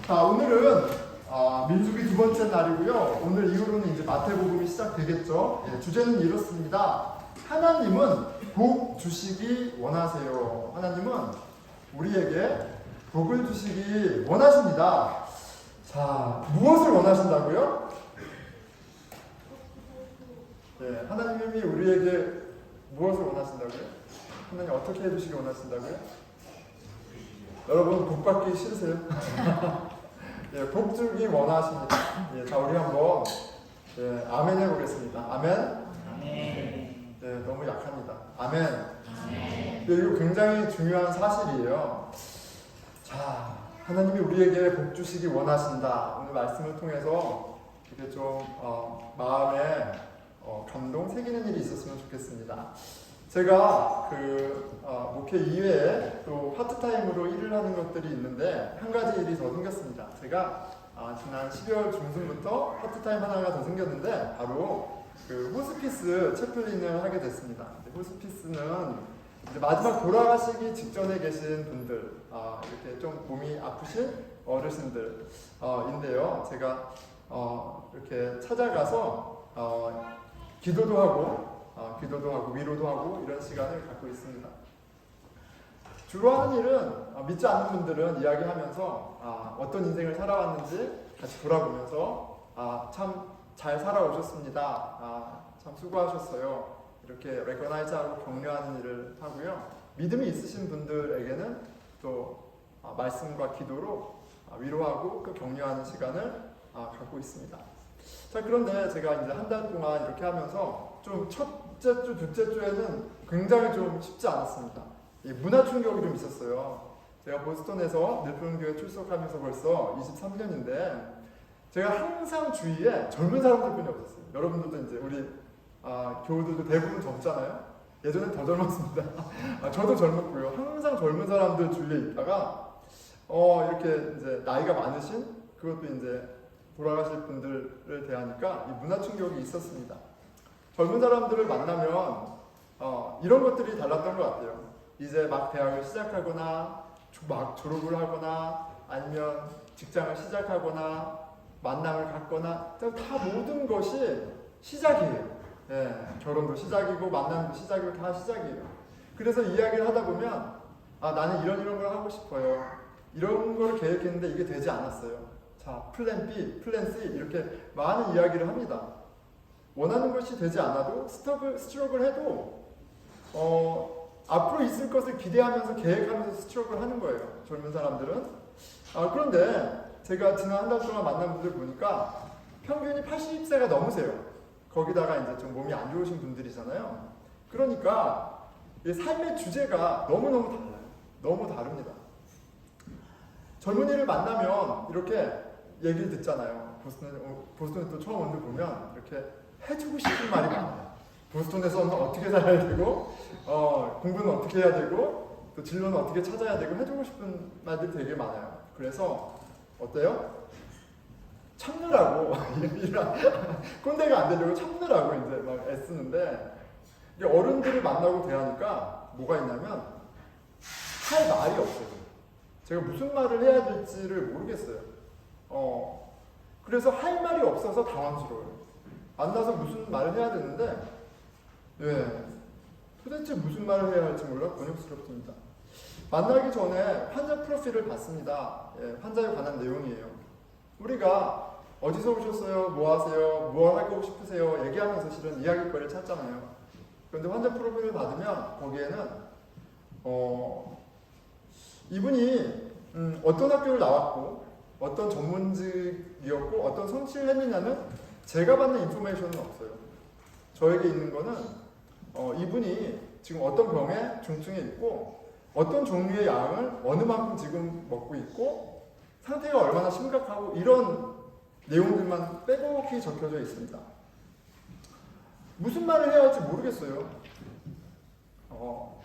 자, 오늘은 민수기 두 번째 날이고요. 오늘 이후로는 이제 마태복음이 시작되겠죠. 예, 주제는 이렇습니다. 하나님은 복 주시기 원하세요. 하나님은 우리에게 복을 주시기 원하십니다. 자, 무엇을 원하신다고요? 예, 하나님이 우리에게 무엇을 원하신다고요? 하나님 어떻게 해주시기 원하신다고요? 여러분 복 받기 싫으세요? 예, 복 주기 원하십니다. 예, 자, 우리 한번 아멘 해보겠습니다. 아멘. 아멘. 너무 약합니다. 아멘. 아멘. 이거 굉장히 중요한 사실이에요. 자, 하나님이 우리에게 복 주시기 원하신다. 오늘 말씀을 통해서 이렇게 좀 마음에 감동 새기는 일이 있었으면 좋겠습니다. 제가 목회 이외에 또 파트타임으로 일을 하는 것들이 있는데 한 가지 일이 더 생겼습니다. 제가 지난 12월 중순부터 파트타임 하나가 더 생겼는데 바로 호스피스 채플린을 하게 됐습니다. 호스피스는 이제 마지막 돌아가시기 직전에 계신 분들, 이렇게 좀 몸이 아프신 어르신들인데요. 제가 이렇게 찾아가서 기도도 하고 위로도 하고 이런 시간을 갖고 있습니다. 주로 하는 일은 믿지 않는 분들은 이야기하면서 어떤 인생을 살아왔는지 같이 돌아보면서 참 잘 살아오셨습니다. 참 수고하셨어요. 이렇게 레거나이즈하고 격려하는 일을 하고요. 믿음이 있으신 분들에게는 또 말씀과 기도로 위로하고 그 격려하는 시간을 갖고 있습니다. 자, 그런데 제가 이제 한 달 동안 이렇게 하면서 좀 첫째 주, 둘째 주에는 굉장히 좀 쉽지 않았습니다. 이 문화 충격이 좀 있었어요. 제가 보스턴에서 늘푸른교회 출석하면서 벌써 23년인데 제가 항상 주위에 젊은 사람들뿐이 없었어요. 여러분들도 이제 우리 교우들도 대부분 젊잖아요. 예전엔 더 젊었습니다. 저도 젊었고요. 항상 젊은 사람들 주위에 있다가 이렇게 이제 나이가 많으신 그것도 이제 돌아가실 분들을 대하니까 이 문화 충격이 있었습니다. 젊은 사람들을 만나면 이런 것들이 달랐던 것 같아요. 이제 막 대학을 시작하거나 막 졸업을 하거나 아니면 직장을 시작하거나 만남을 갖거나 다 모든 것이 시작이에요. 예, 결혼도 시작이고 만남도 시작이고 다 시작이에요. 그래서 이야기를 하다 보면 나는 이런 걸 하고 싶어요. 이런 걸 계획했는데 이게 되지 않았어요. 자, 플랜 B, 플랜 C 이렇게 많은 이야기를 합니다. 원하는 것이 되지 않아도 스트러글 해도 앞으로 있을 것을 기대하면서 계획하면서 스트러글 하는 거예요. 젊은 사람들은. 그런데 제가 지난 한 달 동안 만난 분들 보니까 평균이 80세가 넘으세요. 거기다가 이제 좀 몸이 안 좋으신 분들이잖아요. 그러니까 이 삶의 주제가 너무너무 달라요. 너무 다릅니다. 젊은이를 만나면 이렇게 얘기를 듣잖아요. 보스턴에 또 처음 온 데 보면 이렇게 해주고 싶은 말이 많아요. 보스턴에서는 어떻게 살아야 되고, 공부는 어떻게 해야 되고, 또 진로는 어떻게 찾아야 되고, 해주고 싶은 말들이 되게 많아요. 그래서 어때요? 참느라고 꼰대가 안 되려고 참느라고 이제 막 애쓰는데 어른들을 만나고 대하니까 뭐가 있냐면 할 말이 없어요. 제가 무슨 말을 해야 될지를 모르겠어요. 그래서 할 말이 없어서 당황스러워요. 만나서 무슨 말을 해야 되는데 도대체 무슨 말을 해야 할지 몰라 곤욕스럽습니다. 만나기 전에 환자 프로필을 봤습니다. 환자에 관한 내용이에요. 우리가 어디서 오셨어요? 뭐 하세요? 뭐 하고 싶으세요? 얘기하면서 실은 이야기거리를 찾잖아요. 그런데 환자 프로필을 받으면 거기에는 이분이 어떤 학교를 나왔고 어떤 전문직이었고 어떤 성취를 했느냐는 제가 받는 인포메이션은 없어요. 저에게 있는 거는 이분이 지금 어떤 병에 중증에 있고 어떤 종류의 약을 어느 만큼 지금 먹고 있고 상태가 얼마나 심각하고 이런 내용들만 빼곡히 적혀져 있습니다. 무슨 말을 해야 할지 모르겠어요.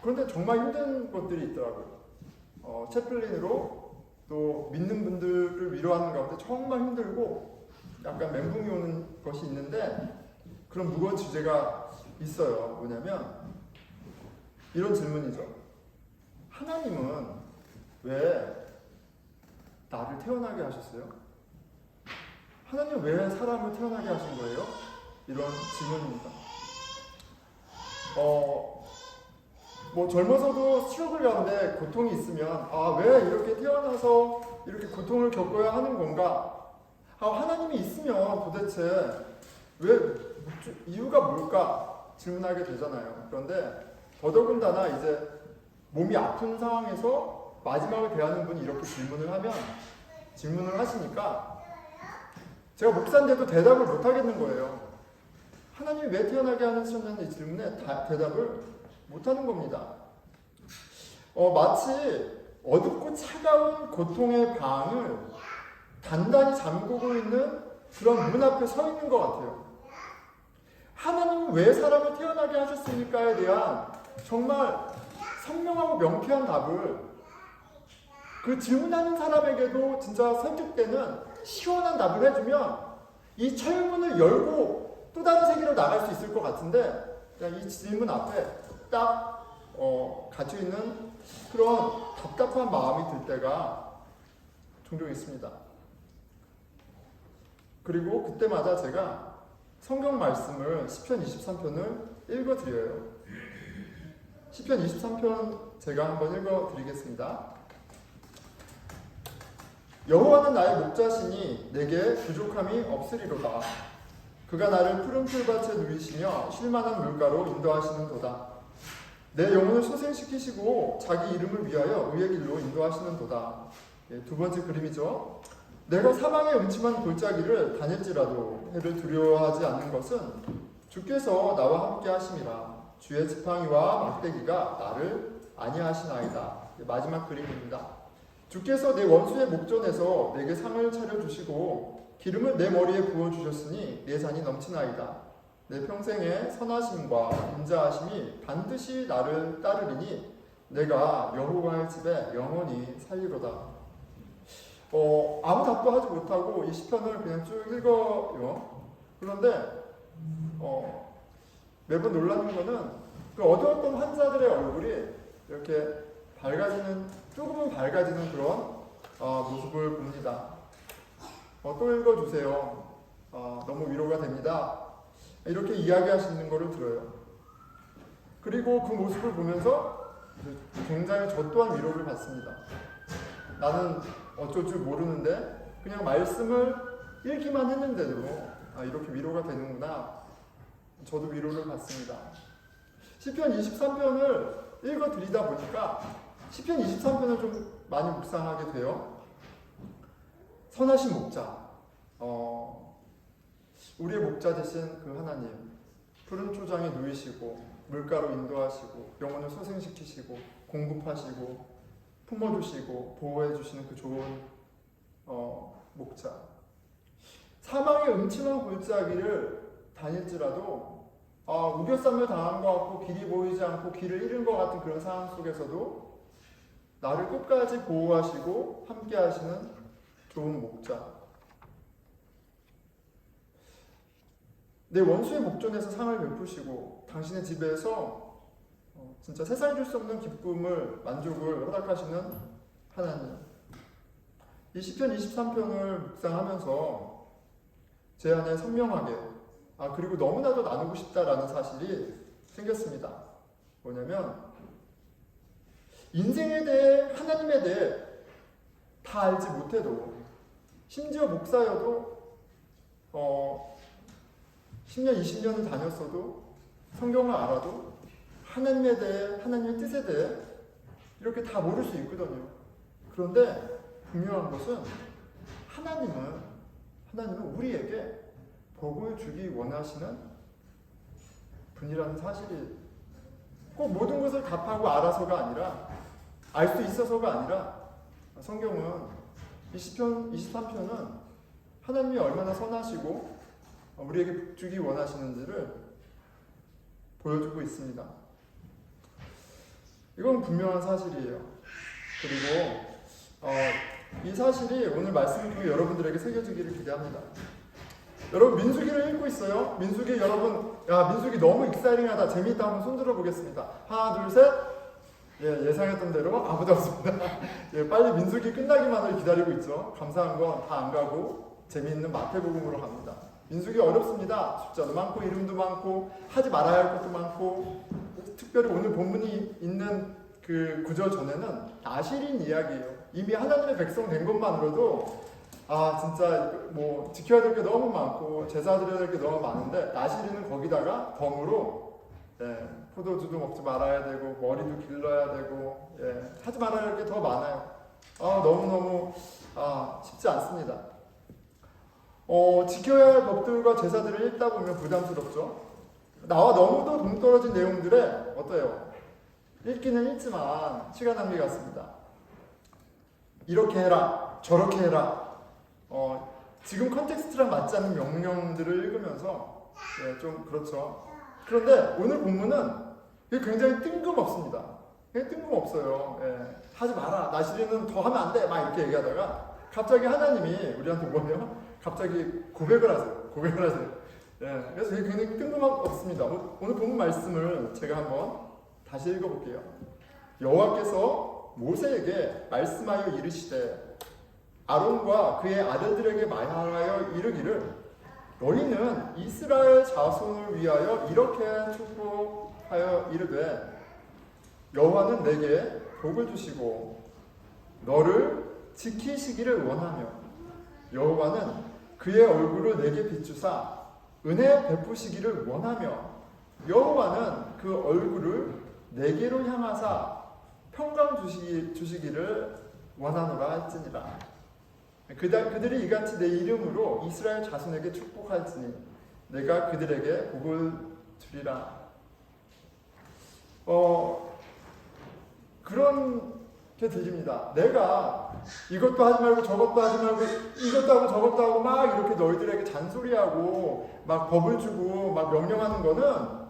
그런데 정말 힘든 것들이 있더라고요. 채플린으로 또 믿는 분들을 위로하는 가운데 정말 힘들고 약간 멘붕이 오는 것이 있는데 그런 무거운 주제가 있어요. 뭐냐면 이런 질문이죠. 하나님은 왜 나를 태어나게 하셨어요? 하나님 왜 사람을 태어나게 하신 거예요? 이런 질문입니다. 뭐 젊어서도 스트러글 가운데 고통이 있으면 왜 이렇게 태어나서 이렇게 고통을 겪어야 하는 건가? 하나님이 있으면 도대체 왜 이유가 뭘까? 질문하게 되잖아요. 그런데 더더군다나 이제 몸이 아픈 상황에서 마지막을 대하는 분이 이렇게 질문을 하시니까 제가 목사인데도 대답을 못 하겠는 거예요. 하나님이 왜 태어나게 하셨냐는 이 질문에 대답을 못 하는 겁니다. 마치 어둡고 차가운 고통의 방을 단단히 잠그고 있는 그런 문 앞에 서 있는 것 같아요. 하나님은 왜 사람을 태어나게 하셨습니까에 대한 정말 선명하고 명쾌한 답을 그 질문하는 사람에게도 진짜 설득되는 시원한 답을 해주면 이 철문을 열고 또 다른 세계로 나갈 수 있을 것 같은데 그냥 이 질문 앞에 딱 갇혀있는 그런 답답한 마음이 들 때가 종종 있습니다. 그리고 그때마다 제가 성경 말씀을 시편 23편을 읽어드려요. 시편 23편 제가 한번 읽어드리겠습니다. 여호와는 나의 목자시니 내게 부족함이 없으리로다. 그가 나를 푸른 풀밭에 누이시며 쉴만한 물가로 인도하시는도다. 내 영혼을 소생시키시고 자기 이름을 위하여 의의 길로 인도하시는도다. 두 번째 그림이죠. 내가 사망의 음침한 골짜기를 다닐지라도 해를 두려워하지 않는 것은 주께서 나와 함께 하심이라. 주의 지팡이와 막대기가 나를 안위하시나이다. 마지막 그림입니다. 주께서 내 원수의 목전에서 내게 상을 차려주시고 기름을 내 머리에 부어주셨으니 내 잔이 넘치나이다. 내 평생의 선하심과 인자하심이 반드시 나를 따르리니 내가 여호와의 집에 영원히 살리로다. 아무 답도 하지 못하고 이 시편을 그냥 쭉 읽어요. 그런데 매번 놀라는 거는 그 어두웠던 환자들의 얼굴이 이렇게 조금은 밝아지는 그런 모습을 봅니다. 또 읽어주세요. 너무 위로가 됩니다. 이렇게 이야기하시는 것을 들어요. 그리고 그 모습을 보면서 굉장히 저 또한 위로를 받습니다. 나는 어쩔 줄 모르는데 그냥 말씀을 읽기만 했는데도 이렇게 위로가 되는구나. 저도 위로를 받습니다. 시편 23편을 읽어드리다 보니까 시편 23편을 좀 많이 묵상하게 돼요. 선하신 목자, 우리의 목자 되신 그 하나님, 푸른 초장에 누이시고 물가로 인도하시고 영혼을 소생시키시고 공급하시고 품어주시고 보호해주시는 그 좋은 목자. 사망의 음침한 골짜기를 다닐지라도 우겨쌈을 당한 것 같고 길이 보이지 않고 길을 잃은 것 같은 그런 상황 속에서도 나를 끝까지 보호하시고 함께 하시는 좋은 목자. 내 원수의 목전에서 상을 베푸시고 당신의 집에서 진짜 세상 줄 수 없는 기쁨을, 만족을 허락하시는 하나님. 이 시편 23편을 묵상하면서 제 안에 선명하게 그리고 너무나도 나누고 싶다라는 사실이 생겼습니다. 뭐냐면 인생에 대해, 하나님에 대해 다 알지 못해도, 심지어 목사여도 10년, 20년을 다녔어도, 성경을 알아도 하나님에 대해, 하나님의 뜻에 대해 이렇게 다 모를 수 있거든요. 그런데 분명한 것은 하나님은 우리에게 복을 주기 원하시는 분이라는 사실이, 꼭 모든 것을 답하고 알아서가 아니라, 알 수 있어서가 아니라, 성경은 이 시편 23편은 하나님이 얼마나 선하시고 우리에게 복 주기 원하시는지를 보여주고 있습니다. 이건 분명한 사실이에요. 그리고 이 사실이 오늘 말씀을 통해 여러분들에게 새겨지기를 기대합니다. 여러분 민수기를 읽고 있어요. 민수기 여러분, 민수기 너무 익사이링하다, 재미있다 한번 손들어 보겠습니다. 하나 둘 셋. 예상했던 대로 아무도 없습니다. 빨리 민수기 끝나기만을 기다리고 있죠. 감사한 건 다 안 가고 재미있는 마태복음으로 갑니다. 민수기 어렵습니다. 숫자도 많고 이름도 많고 하지 말아야 할 것도 많고, 특별히 오늘 본문이 있는 그 구절 전에는 나실인 이야기예요. 이미 하나님의 백성 된 것만으로도 진짜 뭐 지켜야 될 게 너무 많고 제사 드려야 될 게 너무 많은데, 나실인은 거기다가 덤으로 포도주도 먹지 말아야 되고 머리도 길러야 되고 하지 말아야 할 게 더 많아요. 너무너무 쉽지 않습니다. 지켜야 할 법들과 제사들을 읽다 보면 부담스럽죠. 나와 너무도 동떨어진 내용들에 어때요? 읽기는 읽지만 시간 낭비 같습니다. 이렇게 해라, 저렇게 해라. 지금 컨텍스트랑 맞지 않는 명령들을 읽으면서 좀 그렇죠. 그런데 오늘 본문은 굉장히 뜬금없습니다. 뜬금없어요. 하지 마라. 나실이는 더 하면 안 돼. 막 이렇게 얘기하다가 갑자기 하나님이 우리한테 뭐예요? 갑자기 고백을 하세요. 그래서 굉장히 뜬금없습니다. 오늘 본문 말씀을 제가 한번 다시 읽어볼게요. 여호와께서 모세에게 말씀하여 이르시되 아론과 그의 아들들에게 말하여 이르기를 너희는 이스라엘 자손을 위하여 이렇게 축복하여 이르되 여호와는 내게 복을 주시고 너를 지키시기를 원하며 여호와는 그의 얼굴을 내게 비추사 은혜 베푸시기를 원하며 여호와는 그 얼굴을 내게로 향하사 평강 주시기를 원하노라 할지니라. 그들이 이같이 내 이름으로 이스라엘 자손에게 축복할지니 내가 그들에게 복을 주리라. 그렇게 들립니다. 내가 이것도 하지 말고 저것도 하지 말고 이것도 하고 저것도 하고 막 이렇게 너희들에게 잔소리하고 막 법을 주고 막 명령하는 거는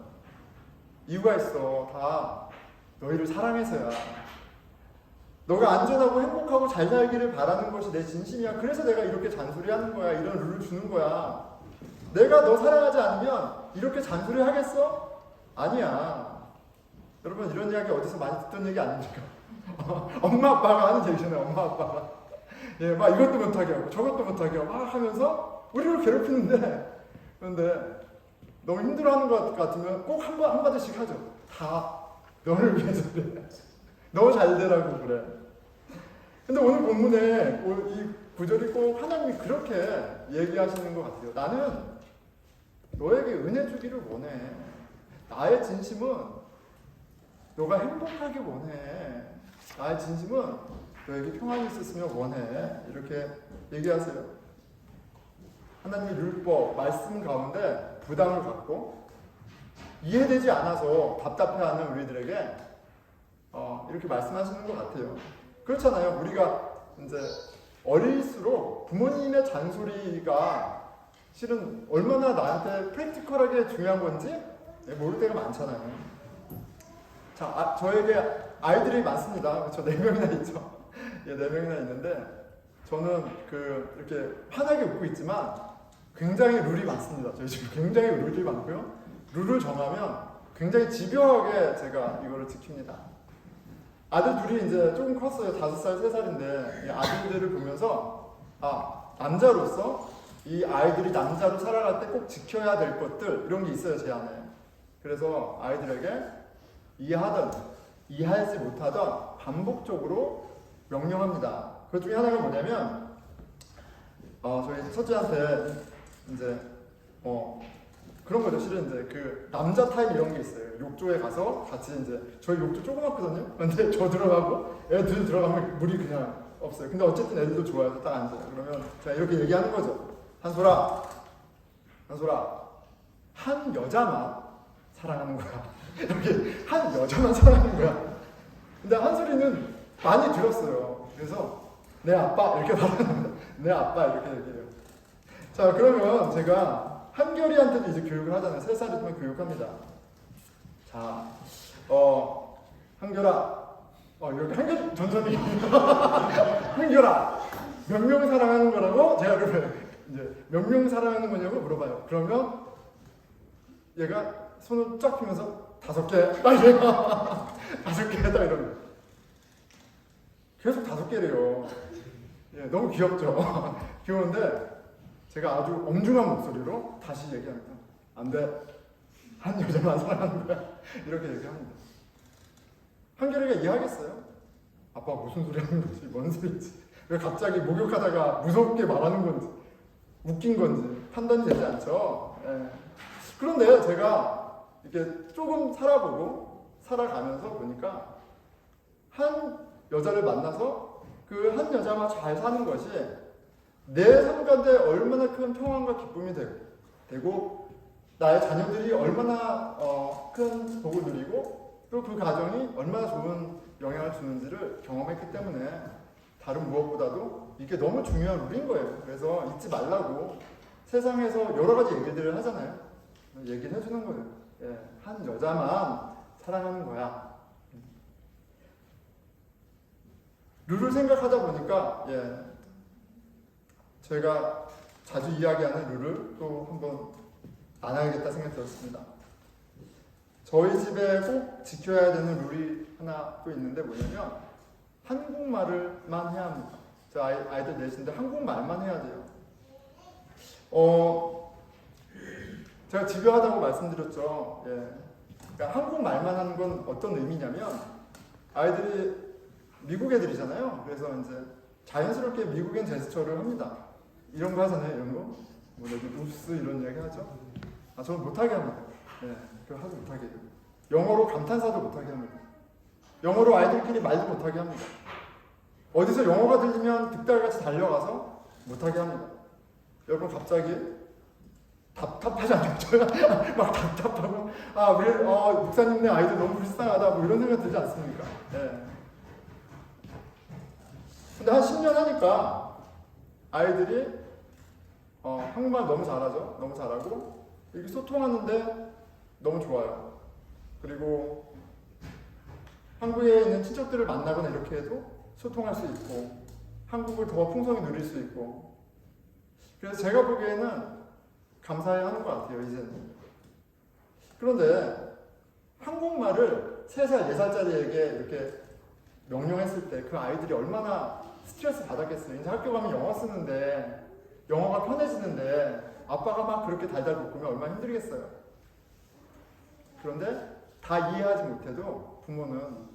이유가 있어. 다 너희를 사랑해서야. 너가 안전하고 행복하고 잘 살기를 바라는 것이 내 진심이야. 그래서 내가 이렇게 잔소리하는 거야. 이런 룰을 주는 거야. 내가 너 사랑하지 않으면 이렇게 잔소리 하겠어? 아니야. 여러분 이런 이야기 어디서 많이 듣던 얘기 아닙니까? 엄마 아빠가 하는 얘기잖아요. 엄마 아빠가 막 이것도 못하게 하고 저것도 못하게 하고 막 하면서 우리를 괴롭히는데, 그런데 너무 힘들어하는 것 같으면 꼭 한마디씩 하죠. 다 너를 위해서 그래. 너 잘 되라고 그래. 근데 오늘 본문에 이 구절이 꼭 하나님이 그렇게 얘기하시는 것 같아요. 나는 너에게 은혜 주기를 원해. 나의 진심은 너가 행복하기 원해. 나의 진심은 너에게 평안이 있었으면 원해. 이렇게 얘기하세요. 하나님의 율법, 말씀 가운데 부담을 갖고 이해되지 않아서 답답해하는 우리들에게 이렇게 말씀하시는 것 같아요. 그렇잖아요. 우리가 이제 어릴수록 부모님의 잔소리가 실은 얼마나 나한테 프랙티컬하게 중요한 건지 모를 때가 많잖아요. 자, 저에게 아이들이 많습니다. 그렇죠? 4명이나 있죠. 4명이나 있는데 저는 이렇게 환하게 웃고 있지만 굉장히 룰이 많습니다. 저희 집은 굉장히 룰이 많고요. 룰을 정하면 굉장히 집요하게 제가 이거를 지킵니다. 아들 둘이 이제 조금 컸어요. 5살, 3살인데 이 아들들을 보면서 남자로서 이 아이들이 남자로 살아갈 때 꼭 지켜야 될 것들 이런 게 있어요. 제 안에. 그래서 아이들에게 이해하든 이해하지 못하든 반복적으로 명령합니다. 그 중에 하나가 뭐냐면 저희 첫째한테 이제 그런 거죠. 실은 이제 남자 타임 이런 게 있어요. 욕조에 가서 같이 이제 저희 욕조 조그맣거든요. 근데 저 들어가고 애들 들어가면 물이 그냥 없어요. 근데 어쨌든 애들도 좋아해서 딱 앉아요. 그러면 제가 이렇게 얘기하는 거죠. 한솔아, 한 여자만 사랑하는 거야. 이렇게 한 여자만 사랑하는 거야. 근데 한솔이는 많이 들었어요. 그래서 내 아빠 이렇게 말합니다. 내 아빠 이렇게 얘기해요. 자, 그러면 제가 한결이한테도 이제 교육을 하잖아요. 3살이면 교육합니다. 자, 한결아, 이렇게 한결 천천히 한결아, 몇 명 사랑하는 거라고 제가 이제 몇 명 사랑하는 거냐고 물어봐요. 그러면 얘가 손을 쫙 펴면서 5개, 딱 이래요. 5개 딱 이러면 계속 5개래요. 예, 너무 귀엽죠? 귀여운데 제가 아주 엄중한 목소리로 다시 얘기합니다. 안 돼. 한 여자만 사랑하는 거야. 이렇게 얘기합니다. 한결이가 이해하겠어요? 아빠 무슨 소리 하는 거지? 뭔 소리지? 왜 갑자기 목욕하다가 무섭게 말하는 건지, 웃긴 건지 판단이 되지 않죠? 예. 그런데 제가 이렇게 조금 살아가면서 보니까 한 여자를 만나서 그 한 여자만 잘 사는 것이 내 삶 가운데 얼마나 큰 평안과 기쁨이 되고 나의 자녀들이 얼마나 큰 복을 누리고 또 그 가정이 얼마나 좋은 영향을 주는지를 경험했기 때문에 다른 무엇보다도 이게 너무 중요한 룰인 거예요. 그래서 잊지 말라고 세상에서 여러 가지 얘기들을 하잖아요. 얘기를 해주는 거예요. 예, 한 여자만 사랑하는 거야. 룰을 생각하다 보니까 제가 자주 이야기하는 룰을 또 한번 나눠야겠다 생각이 들었습니다. 저희 집에 꼭 지켜야 되는 룰이 하나 또 있는데 뭐냐면 한국말을만 해야 합니다. 저 아이들 넷인데 한국말만 해야 돼요. 제가 집요하다고 말씀드렸죠. 예. 그러니까 한국말만 하는 건 어떤 의미냐면 아이들이 미국 애들이잖아요. 그래서 이제 자연스럽게 미국인 제스처를 합니다. 이런 거 하잖아요. 이런 거. 뭐 여기 룹스 이런 이야기 하죠. 저는 못하게 합니다. 예, 그걸 하지 못하게 해요. 영어로 감탄사도 못하게 합니다. 영어로 아이들끼리 말도 못하게 합니다. 어디서 영어가 들리면 득달같이 달려가서 못하게 합니다. 여러분 갑자기 답답하지 않죠? 막 답답하고 우리 목사님네 아이들 너무 불쌍하다 뭐 이런 생각 들지 않습니까? 예. 근데 한 10년 하니까 아이들이 한국말 너무 잘하죠. 너무 잘하고 이렇게 소통하는데 너무 좋아요. 그리고 한국에 있는 친척들을 만나거나 이렇게 해도 소통할 수 있고 한국을 더 풍성히 누릴 수 있고 그래서 제가 보기에는 감사해야 하는 것 같아요. 이제는. 그런데 한국말을 3살, 4살짜리에게 이렇게 명령했을 때 그 아이들이 얼마나 스트레스 받았겠어요. 이제 학교 가면 영어 쓰는데 영어가 편해지는데 아빠가 막 그렇게 달달 볶으면 얼마나 힘들겠어요. 그런데 다 이해하지 못해도 부모는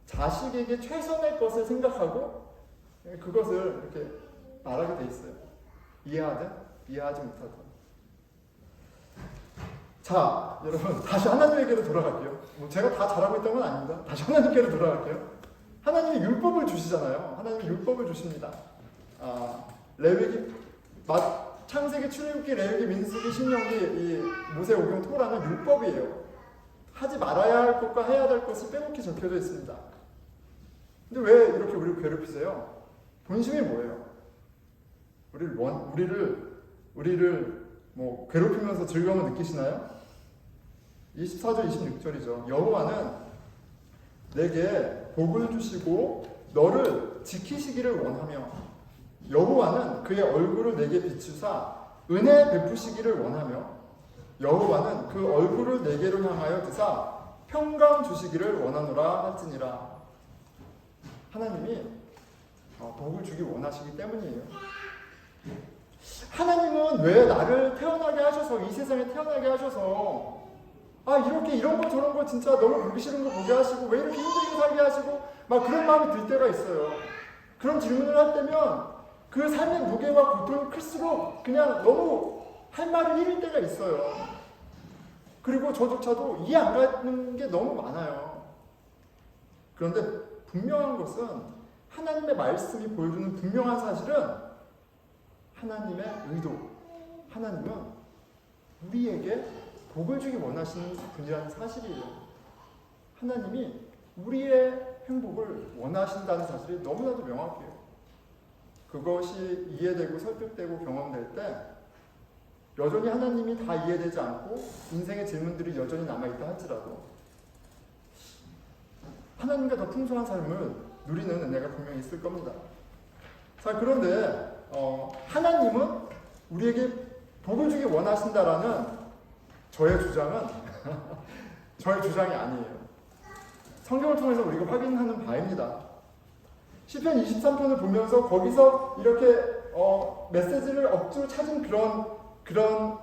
자식에게 최선의 것을 생각하고 그것을 이렇게 말하게 돼 있어요. 이해하든 이해하지 못하든. 자, 여러분 다시 하나님에게로 돌아갈게요. 제가 다 잘하고 있던 건 아닙니다. 다시 하나님께로 돌아갈게요. 하나님이 율법을 주시잖아요. 하나님이 율법을 주십니다. 레위기, 창세기, 출애굽기, 레위기, 민수기, 신명기, 이 모세오경, 토라는 율법이에요. 하지 말아야 할 것과 해야 될 것이 빼곡히 적혀져 있습니다. 근데 왜 이렇게 우리를 괴롭히세요? 본심이 뭐예요? 우리를 뭐 괴롭히면서 즐거움을 느끼시나요? 24절, 26절이죠. 여호와는 내게 복을 주시고 너를 지키시기를 원하며 여호와는 그의 얼굴을 내게 비추사 은혜 베푸시기를 원하며 여호와는 그 얼굴을 내게로 향하여 드사 평강 주시기를 원하노라 할지니라. 하나님이 복을 주기 원하시기 때문이에요. 하나님은 왜 나를 태어나게 하셔서 이 세상에 태어나게 하셔서 이렇게 이런 거 저런 거 진짜 너무 보기 싫은 거 보게 하시고 왜 이렇게 힘들게 살게 하시고 막 그런 마음이 들 때가 있어요. 그런 질문을 할 때면 그 삶의 무게와 고통이 클수록 그냥 너무 할 말을 잃을 때가 있어요. 그리고 저조차도 이해 안 가는 게 너무 많아요. 그런데 분명한 것은 하나님의 말씀이 보여주는 분명한 사실은 하나님의 의도, 하나님은 우리에게 복을 주기 원하시는 분이라는 사실이에요. 하나님이 우리의 행복을 원하신다는 사실이 너무나도 명확해요. 그것이 이해되고 설득되고 경험될 때 여전히 하나님이 다 이해되지 않고 인생의 질문들이 여전히 남아있다 할지라도 하나님과 더 풍성한 삶을 누리는 은혜가 분명히 있을 겁니다. 자, 그런데 하나님은 우리에게 복을 주기 원하신다라는 저의 주장은 저의 주장이 아니에요. 성경을 통해서 우리가 확인하는 바입니다. 시편 23편을 보면서 거기서 이렇게 메시지를 억지로 찾은 그런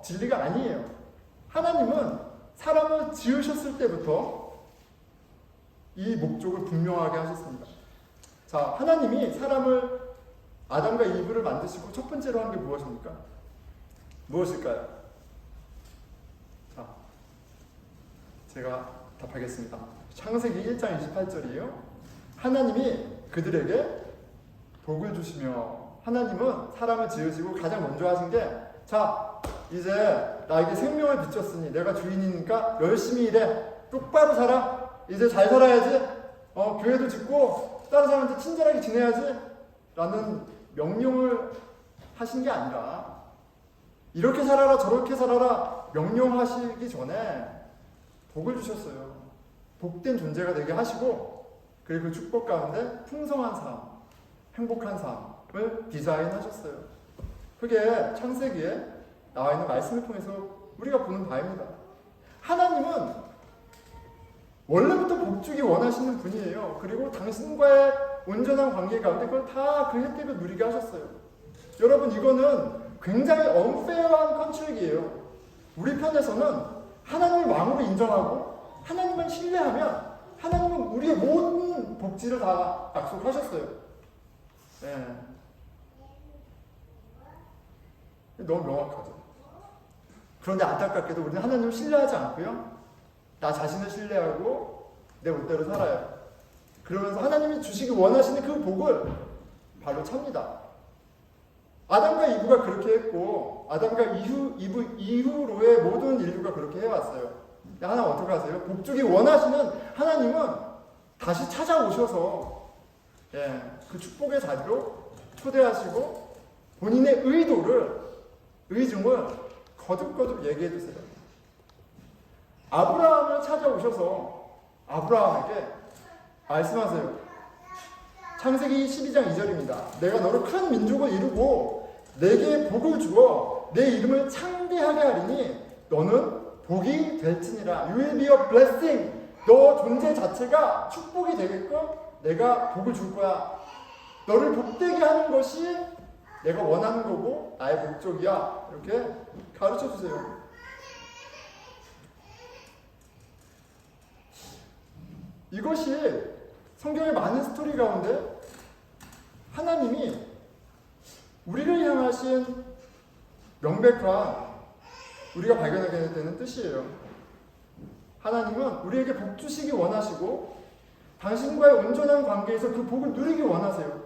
진리가 아니에요. 하나님은 사람을 지으셨을 때부터 이 목적을 분명하게 하셨습니다. 자, 하나님이 아담과 이브를 만드시고 첫 번째로 한 게 무엇입니까? 무엇일까요? 자, 제가 답하겠습니다. 창세기 1장 28절이에요. 하나님이 그들에게 복을 주시며, 하나님은 사람을 지으시고 가장 먼저 하신 게, 자, 이제 나에게 생명을 비쳤으니 내가 주인이니까 열심히 일해. 똑바로 살아. 이제 잘 살아야지. 교회도 짓고 다른 사람한테 친절하게 지내야지. 라는 명령을 하신 게 아니라, 이렇게 살아라 저렇게 살아라 명령하시기 전에 복을 주셨어요. 복된 존재가 되게 하시고, 그리고 그 축복 가운데 풍성한 삶, 행복한 삶을 디자인하셨어요. 그게 창세기에 나와 있는 말씀을 통해서 우리가 보는 바입니다. 하나님은 원래부터 복주기 원하시는 분이에요. 그리고 당신과의 온전한 관계 가운데 그걸 다 그 혜택을 누리게 하셨어요. 여러분, 이거는 굉장히 unfair한 컨트랙이에요. 우리 편에서는 하나님을 왕으로 인정하고 하나님만 신뢰하면 하나님은 우리의 모든 복지를 다 약속하셨어요. 네. 너무 명확하죠. 그런데 안타깝게도 우리는 하나님을 신뢰하지 않고요, 나 자신을 신뢰하고 내 멋대로 살아요. 그러면서 하나님이 주시기 원하시는 그 복을 바로 찹니다. 아담과 이브가 그렇게 했고, 아담과 이브 이후로의 모든 인류가 그렇게 해왔어요. 하나 어떻게 하세요? 복 주기 원하시는 하나님은 다시 찾아오셔서 그 축복의 자리로 초대하시고 본인의 의중을 거듭거듭 얘기해 주세요. 아브라함을 찾아오셔서 아브라함에게 말씀하세요. 창세기 12장 2절입니다. 내가 너로 큰 민족을 이루고 내게 복을 주어 내 이름을 창대하게 하리니 너는 복이 될지니라. You will be a blessing. 너 존재 자체가 축복이 되게끔 내가 복을 줄 거야. 너를 복되게 하는 것이 내가 원하는 거고 나의 목적이야. 이렇게 가르쳐 주세요. 이것이 성경의 많은 스토리 가운데 하나님이 우리를 향하신 명백한 우리가 발견하게 되는 뜻이에요. 하나님은 우리에게 복 주시기 원하시고 당신과의 온전한 관계에서 그 복을 누리기 원하세요.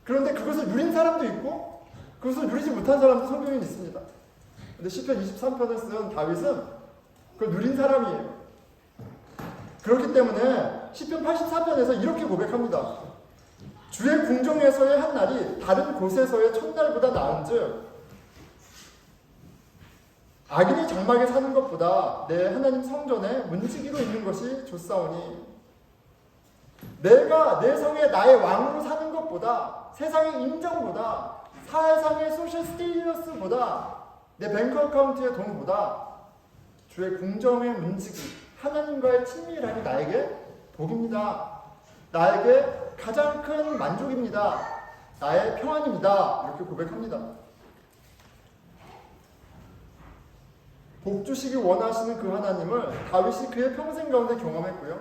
그런데 그것을 누린 사람도 있고 그것을 누리지 못한 사람도 성경에 있습니다. 근데 시편 23편을 쓴 다윗은 그걸 누린 사람이에요. 그렇기 때문에 시편 84편에서 이렇게 고백합니다. 주의 궁정에서의 한 날이 다른 곳에서의 첫날보다 나은즉 악인이 장막에 사는 것보다 내 하나님 성전에 문지기로 있는 것이 좋사오니 내가 내 성에 나의 왕으로 사는 것보다 세상의 인정보다 사회상의 소셜 스테이터스보다 내 뱅크 어카운트의 돈보다 주의 궁정의 문지기 하나님과의 친밀함이 나에게 복입니다. 나에게 가장 큰 만족입니다. 나의 평안입니다. 이렇게 고백합니다. 복 주시기 원하시는 그 하나님을 다윗이 그의 평생 가운데 경험했고요.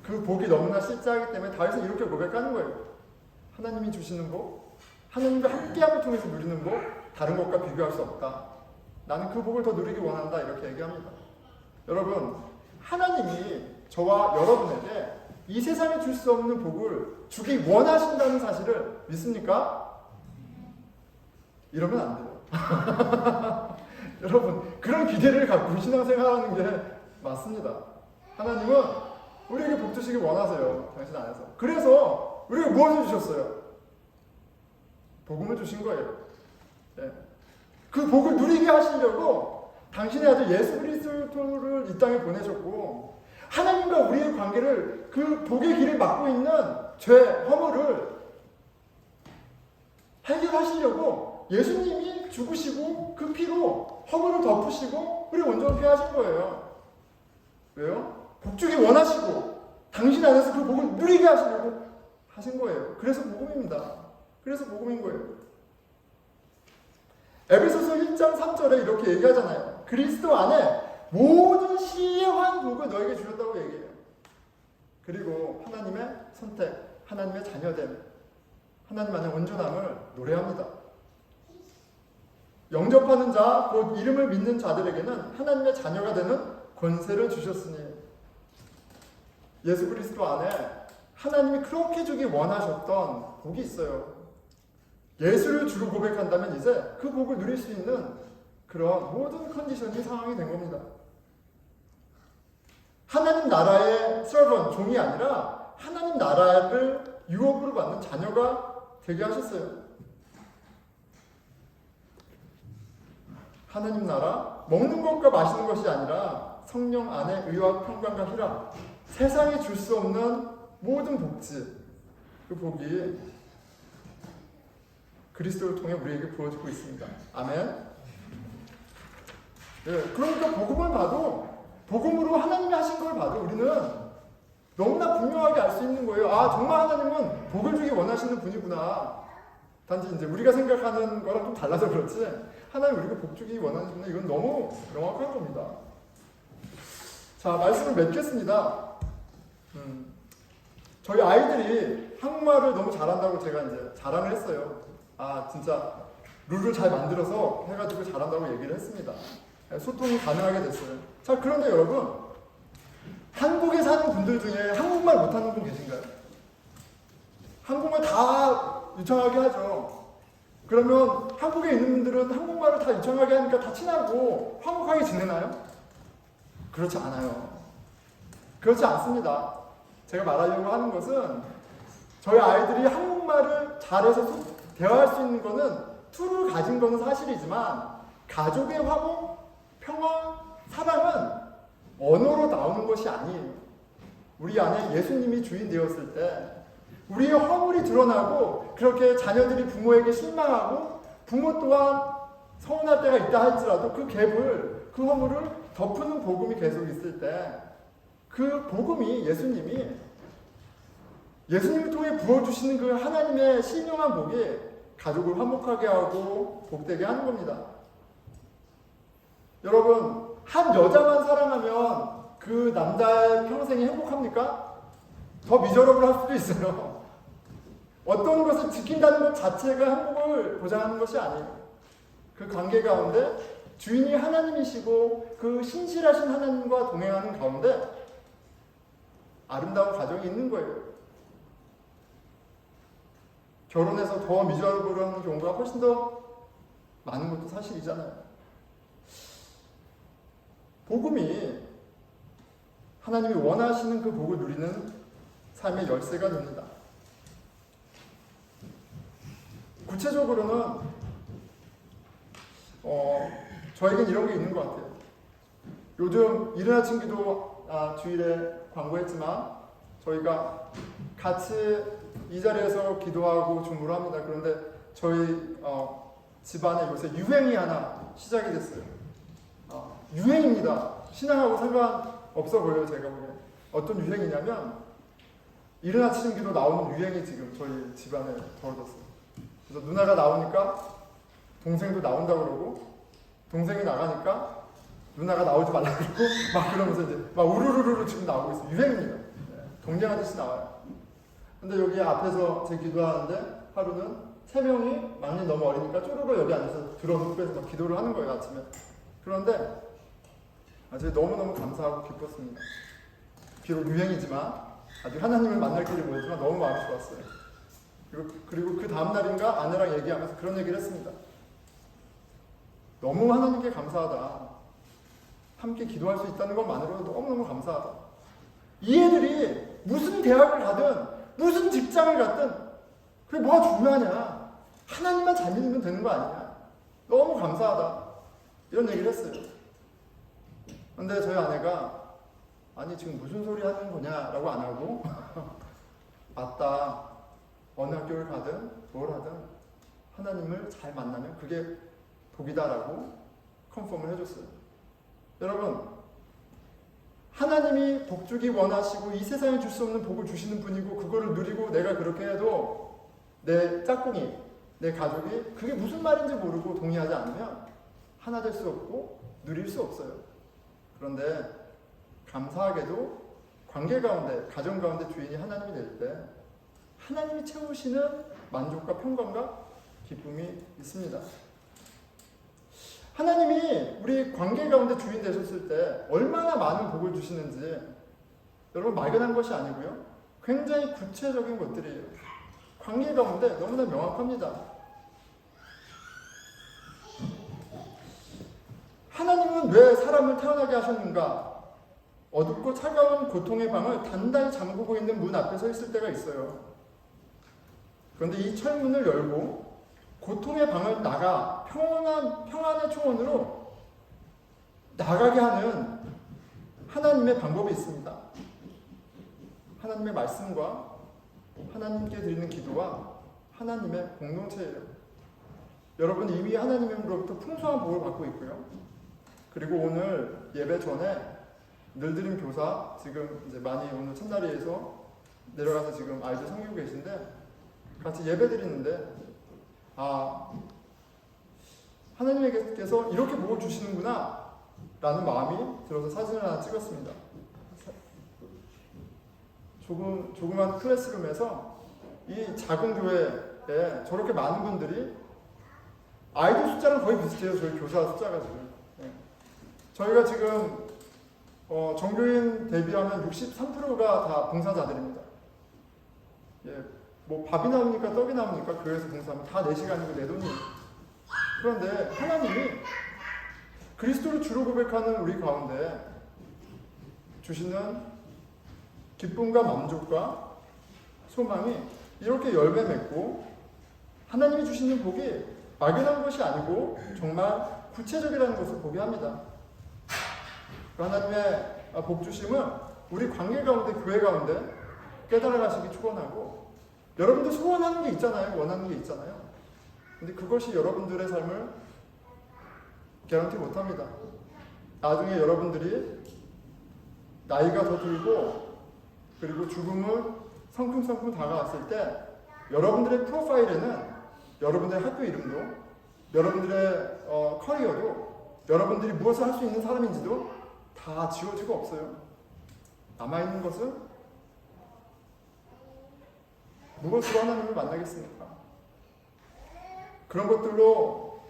그 복이 너무나 실제하기 때문에 다윗은 이렇게 고백하는 거예요. 하나님이 주시는 복, 하나님과 함께함을 통해서 누리는 복, 다른 것과 비교할 수 없다. 나는 그 복을 더 누리기 원한다. 이렇게 얘기합니다. 여러분, 하나님이 저와 여러분에게 이 세상에 줄 수 없는 복을 주기 원하신다는 사실을 믿습니까? 이러면 안 돼요. 여러분, 그런 기대를 갖고 신앙생활하는 게 맞습니다. 하나님은 우리에게 복 주시기 원하세요. 당신 안에서. 그래서 우리에게 무엇을 주셨어요? 복음을 주신 거예요. 네. 그 복을 누리게 하시려고 당신의 아들 예수 그리스도를 이 땅에 보내셨고 하나님과 우리의 관계를 그 복의 길을 막고 있는 죄, 허물을 해결하시려고 예수님이 죽으시고 그 피로 허물을 덮으시고 우리 온전케 하신 거예요. 왜요? 복 주기 원하시고 당신 안에서 그 복을 누리게 하시려고 하신 거예요. 그래서 복음입니다. 그래서 복음인 거예요. 에베소서 1장 3절에 이렇게 얘기하잖아요. 그리스도 안에 모든 시행한 복을 너에게 주셨다고 얘기해요. 그리고 하나님의 선택, 하나님의 자녀됨, 하나님 안에 온전함을 노래합니다. 영접하는 자, 곧 이름을 믿는 자들에게는 하나님의 자녀가 되는 권세를 주셨으니, 예수 그리스도 안에 하나님이 그렇게 주기 원하셨던 복이 있어요. 예수를 주로 고백한다면 이제 그 복을 누릴 수 있는 그런 모든 컨디션이 상황이 된 겁니다. 하나님 나라의 서번, 종이 아니라 하나님 나라를 유업으로 받는 자녀가 되게 하셨어요. 하나님 나라, 먹는 것과 마시는 것이 아니라 성령 안에 의와 평강과 희락, 세상이 줄 수 없는 모든 복지, 그 복이 그리스도를 통해 우리에게 부어지고 있습니다. 아멘. 네, 그러니까 복음을 봐도, 복음으로 하나님이 하신 걸 봐도 우리는 너무나 분명하게 알 수 있는 거예요. 아, 정말 하나님은 복을 주기 원하시는 분이구나. 단지 이제 우리가 생각하는 거랑 좀 달라서 그렇지, 하나님 우리가 복 주기 원하는 분은 이건 너무 명확한 겁니다. 자, 말씀을 맺겠습니다. 저희 아이들이 한국말을 너무 잘한다고 제가 이제 자랑을 했어요. 아, 진짜 룰을 잘 만들어서 해가지고 잘한다고 얘기를 했습니다. 소통이 가능하게 됐어요. 자, 그런데 여러분, 한국에 사는 분들 중에 한국말 못하는 분 계신가요? 한국말 다 유창하게 하죠. 그러면 한국에 있는 분들은 한국말을 다 유창하게 하니까 다 친하고 화목하게 지내나요? 그렇지 않아요. 그렇지 않습니다. 제가 말하려고 하는 것은 저희 아이들이 한국말을 잘해서 대화할 수 있는 거는 툴을 가진 거는 사실이지만, 가족의 화목, 평화, 사랑은 언어로 나오는 것이 아니에요. 우리 안에 예수님이 주인 되었을 때 우리의 허물이 드러나고, 그렇게 자녀들이 부모에게 실망하고 부모 또한 서운할 때가 있다 할지라도 그 갭을, 그 허물을 덮는 복음이 계속 있을 때, 그 복음이 예수님을 통해 부어주시는 그 하나님의 신령한 복이 가족을 화목하게 하고 복되게 하는 겁니다. 여러분, 한 여자만 사랑하면 그 남자의 평생이 행복합니까? 더 미저러블 할 수도 있어요. 어떤 것을 지킨다는 것 자체가 행복을 보장하는 것이 아니에요. 그 관계 가운데 주인이 하나님이시고 그 신실하신 하나님과 동행하는 가운데 아름다운 가정이 있는 거예요. 결혼해서 더 미저러블한 경우가 훨씬 더 많은 것도 사실이잖아요. 복음이 하나님이 원하시는 그 복을 누리는 삶의 열쇠가 됩니다. 구체적으로는 저에겐 이런 게 있는 것 같아요. 요즘 이른 아침 기도 주일에 광고했지만 저희가 같이 이 자리에서 기도하고 중보를 합니다. 그런데 저희 집안에 요새 유행이 하나 시작이 됐어요. 유행입니다. 신앙하고 상관없어 보여요. 제가 보기엔. 어떤 유행이냐면 이른 아침 기도 나오는 유행이 지금 저희 집안에 벌어졌어요. 그래서 누나가 나오니까 동생도 나온다고 그러고, 동생이 나가니까 누나가 나오지 말라고 그러고, 막 그러면서 이제 막 우르르르 지금 나오고 있어요. 유행입니다. 동냥하듯이 나와요. 근데 여기 앞에서 제 기도하는데 하루는 3명이 막내 너무 어리니까 쪼르르 여기 앉아서 들어눕고 해서 막 기도를 하는 거예요, 아침에. 그런데 아주 너무너무 감사하고 기뻤습니다. 비록 유행이지만 아주 하나님을 만날 길이 보였지만 너무 마음이 좋았어요. 그리고 그 다음날인가 아내랑 얘기하면서 그런 얘기를 했습니다. 너무 하나님께 감사하다. 함께 기도할 수 있다는 것만으로도 너무너무 감사하다. 이 애들이 무슨 대학을 가든 무슨 직장을 갖든 그게 뭐가 중요하냐. 하나님만 잘 믿으면 되는 거 아니냐. 너무 감사하다. 이런 얘기를 했어요. 근데 저희 아내가 아니 지금 무슨 소리 하는 거냐라고 안 하고 맞다. 어느 학교를 가든 뭘 하든 하나님을 잘 만나면 그게 복이다라고 컨펌을 해줬어요. 여러분, 하나님이 복 주기 원하시고 이 세상에 줄 수 없는 복을 주시는 분이고 그거를 누리고 내가 그렇게 해도 내 짝꿍이, 내 가족이 그게 무슨 말인지 모르고 동의하지 않으면 하나 될 수 없고 누릴 수 없어요. 그런데 감사하게도 관계 가운데, 가정 가운데 주인이 하나님이 될 때 하나님이 채우시는 만족과 평강과 기쁨이 있습니다. 하나님이 우리 관계 가운데 주인 되셨을 때 얼마나 많은 복을 주시는지 여러분 막연한 것이 아니고요. 굉장히 구체적인 것들이에요. 관계 가운데 너무나 명확합니다. 하나님은 왜 사람을 태어나게 하셨는가? 어둡고 차가운 고통의 방을 단단히 잠그고 있는 문 앞에 서 있을 때가 있어요. 그런데 이 철문을 열고 고통의 방을 나가 평안의 초원으로 나가게 하는 하나님의 방법이 있습니다. 하나님의 말씀과 하나님께 드리는 기도와 하나님의 공동체예요. 여러분 이미 하나님으로부터 풍성한 복을 받고 있고요. 그리고 오늘 예배 전에 늘드림 교사 지금 이제 많이 오늘 첫날에서 내려가서 지금 아이들 섬기고 계신데 같이 예배 드리는데 하나님께서 이렇게 복을 주시는구나 라는 마음이 들어서 사진을 하나 찍었습니다. 조그만 클래스룸에서 이 작은 교회에 저렇게 많은 분들이 아이들 숫자랑 거의 비슷해요. 저희 교사 숫자가 지금. 저희가 지금 정교인 대비하면 63%가 다 봉사자들입니다. 뭐 밥이 나오니까 떡이 나오니까 교회에서 봉사하면 다 내 시간이고 내 돈이에요. 그런데 하나님이 그리스도를 주로 고백하는 우리 가운데 주시는 기쁨과 만족과 소망이 이렇게 열매 맺고 하나님이 주시는 복이 막연한 것이 아니고 정말 구체적이라는 것을 보게 합니다. 하나님의 복 주심은 우리 관계 가운데, 교회 가운데 깨달아가시기 축원하고 여러분들 소원하는 게 있잖아요. 원하는 게 있잖아요. 근데 그것이 여러분들의 삶을 개런티 못합니다. 나중에 여러분들이 나이가 더 들고 그리고 죽음을 성큼성큼 다가왔을 때 여러분들의 프로파일에는 여러분들의 학교 이름도 여러분들의 커리어도 여러분들이 무엇을 할 수 있는 사람인지도 다 지워지고 없어요. 남아있는 것은 무엇으로 하나님을 만나겠습니까? 그런 것들로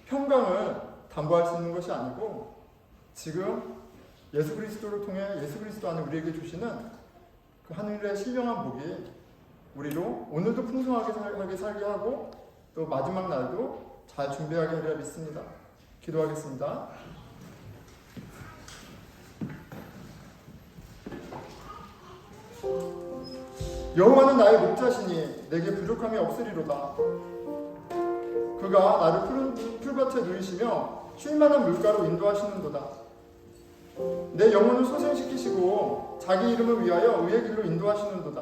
평강을 담보할 수 있는 것이 아니고 지금 예수 그리스도를 통해 예수 그리스도 안에 우리에게 주시는 그 하늘의 신령한 복이 우리로 오늘도 풍성하게 살게 하고 또 마지막 날도 잘 준비하게 하리라 믿습니다. 기도하겠습니다. 여호와는 나의 목자시니 내게 부족함이 없으리로다. 그가 나를 푸른 풀밭에 누이시며 쉴만한 물가로 인도하시는도다. 내 영혼을 소생시키시고 자기 이름을 위하여 의의 길로 인도하시는도다.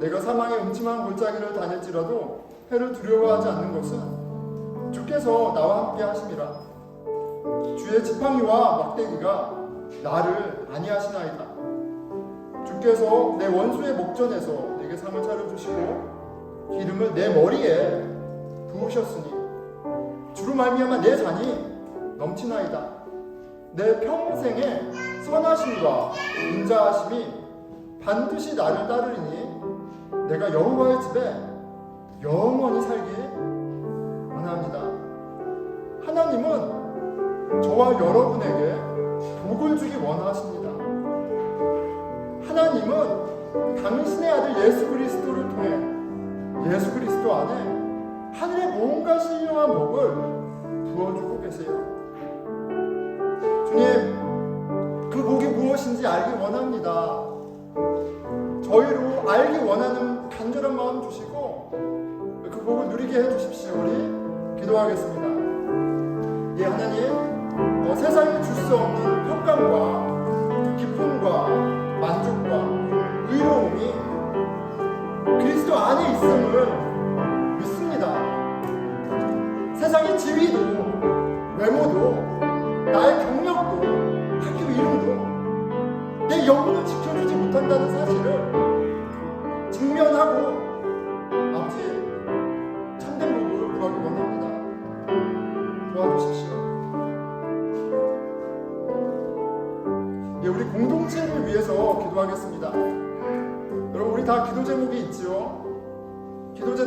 내가 사망의 음침한 골짜기를 다닐지라도 해를 두려워하지 않는 것은 주께서 나와 함께 하심이라. 주의 지팡이와 막대기가 나를 안위하시나이다. 주께서 내 원수의 목전에서 내게 상을 차려주시고 기름을 내 머리에 부으셨으니 주로 말미암아 내 잔이 넘치나이다. 내 평생의 선하심과 인자하심이 반드시 나를 따르리니 내가 여호와의 집에 영원히 살기 원합니다. 하나님은 저와 여러분에게 복을 주기 원하십니다. 하나님은 당신의 아들 예수 그리스도를 통해 예수 그리스도 안에 하늘의 뭔가 신령한 복을 부어주고 계세요. 주님, 그 복이 무엇인지 알기 원합니다. 저희로 알기 원하는 간절한 마음 주시고 그 복을 누리게 해주십시오. 우리 기도하겠습니다. 예, 하나님, 세상에 줄 수 없는 평강과 기쁨과 만족과 의로움이 그리스도 안에 있음을 믿습니다. 세상의 지위도 외모도 나의 경력도 학교 이름도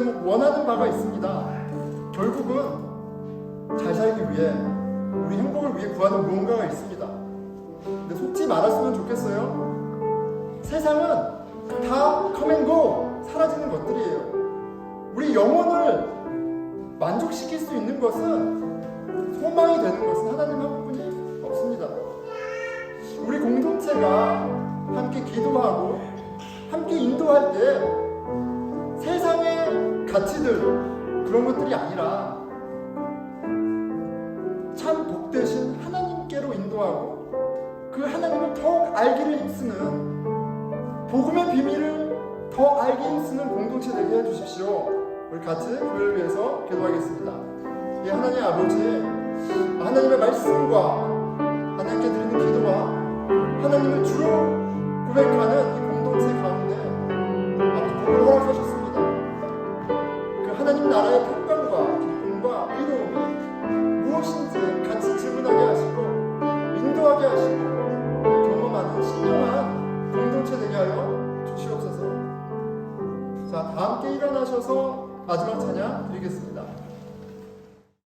뭐 원하는 바가 있습니다. 결국은 잘 살기 위해, 우리 행복을 위해 구하는 무언가가 있습니다. 근데 속지 말았으면 좋겠어요. 세상은 다 come and go, 사라지는 것들이에요. 우리 영혼을 만족시킬 수 있는 것은, 소망이 되는 것은 하나님 한 분뿐이 없습니다. 우리 공동체가 함께 기도하고 함께 인도할 때 세상의 가치들, 그런 것들이 아니라 참 복되신 하나님께로 인도하고 그 하나님을 더욱 알기를 힘쓰는, 복음의 비밀을 더 알기 힘쓰는 공동체 되게 해주십시오. 우리 같이 교회를 위해서 기도하겠습니다. 이 하나님 아버지, 하나님의 말씀과 하나님께 드리는 기도와 하나님을 주로 고백하는 이 공동체 가운데 복을 허락하셨습니다. 그 하나님 나라의 평강과 기쁨과 의로움이 무엇인지 같이 질문하게 하시고 인도하게 하시고 경험하는 신령한 공동체 되게 하여 주시옵소서. 자, 다 함께 일어나셔서 마지막 찬양 드리겠습니다.